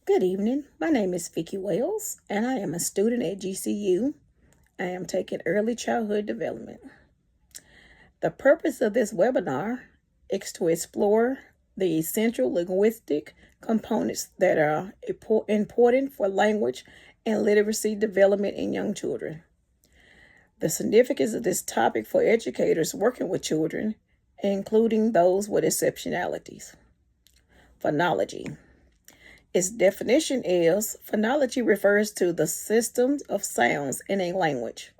Good evening. My name is Vicki Wells, and I am a student at GCU. I am taking early childhood development. The purpose of this webinar is to explore the essential linguistic components that are important for language and literacy development in young children. The significance of this topic for educators working with children, including those with exceptionalities. Phonology. Its definition is phonology refers to the systems of sounds in a language.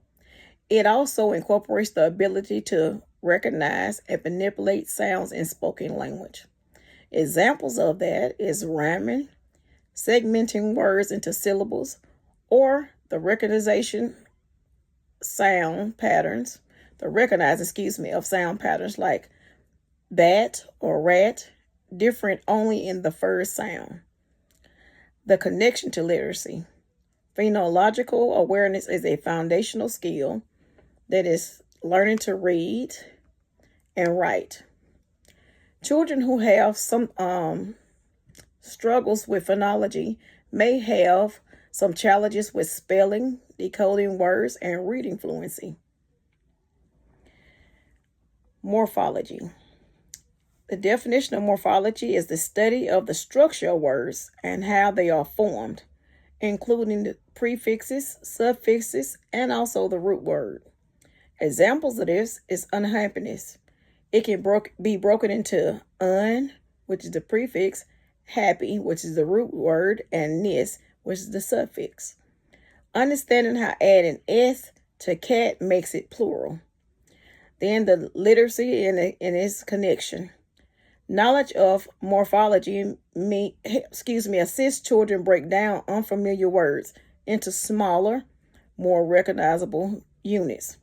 It also incorporates the ability to recognize and manipulate sounds in spoken language. Examples of that is rhyming, segmenting words into syllables, or the recognizing of sound patterns like bat or rat, different only in the first sound. The connection to literacy. Phonological awareness is a foundational skill that is learning to read and write. Children who have some struggles with phonology may have some challenges with spelling, decoding words, and reading fluency. Morphology. The definition of morphology is the study of the structure of words and how they are formed, including the prefixes, suffixes, and also the root word. Examples of this is unhappiness. It can be broken into un, which is the prefix, happy, which is the root word, and ness, which is the suffix. Understanding how adding s to cat makes it plural. Then the literacy and its connection. Knowledge of morphology assists children break down unfamiliar words into smaller, more recognizable units,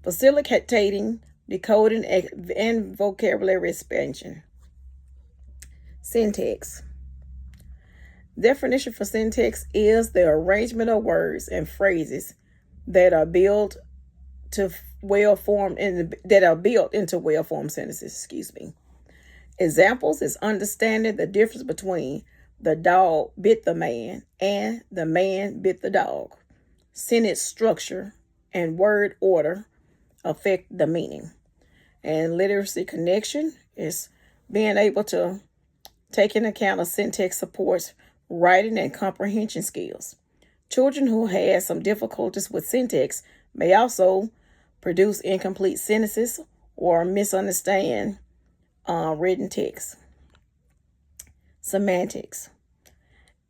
facilitating decoding and vocabulary expansion. Syntax. Definition for syntax is the arrangement of words and phrases that are built into well-formed sentences. Examples is understanding the difference between the dog bit the man and the man bit the dog. Sentence structure and word order affect the meaning. And literacy connection is being able to take into account of syntax supports writing and comprehension skills. Children who have some difficulties with syntax may also produce incomplete sentences or misunderstand written text. Semantics.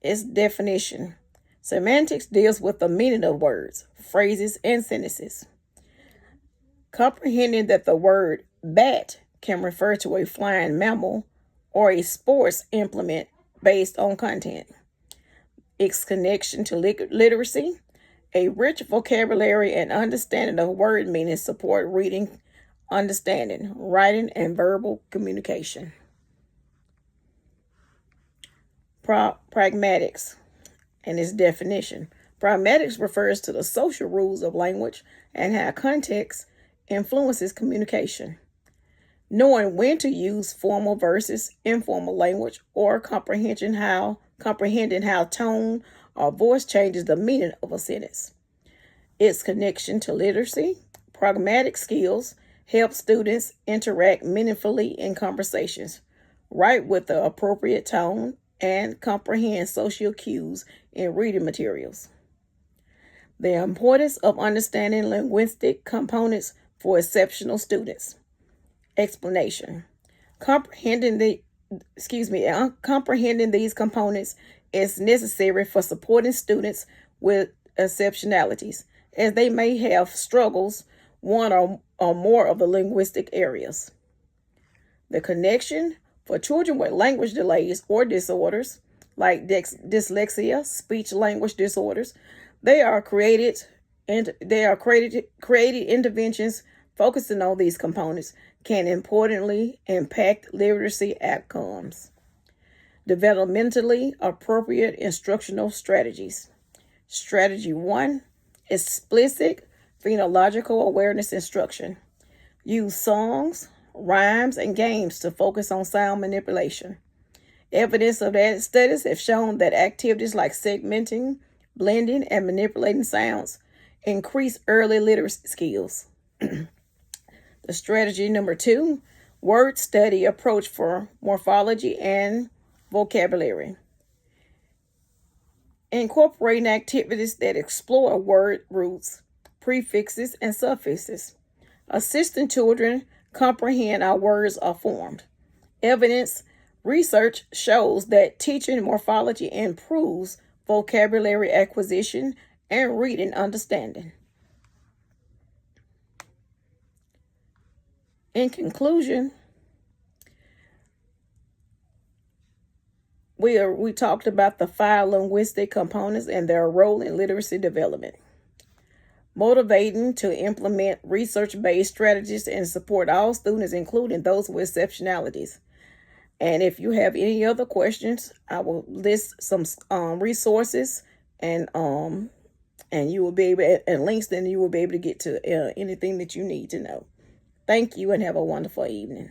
Its definition. Semantics deals with the meaning of words, phrases, and sentences. Comprehending that the word bat can refer to a flying mammal or a sports implement based on content. Its connection to literacy. A rich vocabulary and understanding of word meanings support reading, understanding, writing, and verbal communication. Pragmatics and its definition. Pragmatics refers to the social rules of language and how context influences communication. Knowing when to use formal versus informal language or comprehending how tone or voice changes the meaning of a sentence. Its connection to literacy. Pragmatic skills help students interact meaningfully in conversations, write with the appropriate tone, and comprehend social cues in reading materials. The importance of understanding linguistic components for exceptional students. Explanation. Comprehending these components is necessary for supporting students with exceptionalities, as they may have struggles one or more of the linguistic areas. The connection for children with language delays or disorders like dyslexia, speech language disorders, created interventions focusing on these components can importantly impact literacy outcomes. Developmentally appropriate instructional strategies. Strategy 1, explicit phonological awareness instruction. Use songs, rhymes, and games to focus on sound manipulation. Evidence of that studies have shown that activities like segmenting, blending, and manipulating sounds increase early literacy skills. The strategy number 2, word study approach for morphology and vocabulary. Incorporating activities that explore word roots, prefixes, and suffixes. Assisting children comprehend how words are formed. Evidence research shows that teaching morphology improves vocabulary acquisition and reading understanding. In conclusion, we talked about the 5 linguistic components and their role in literacy development. Motivating to implement research-based strategies and support all students, including those with exceptionalities. And if you have any other questions, I will list some resources and you will be able, and links, then you will be able to get to anything that you need to know. Thank you and have a wonderful evening.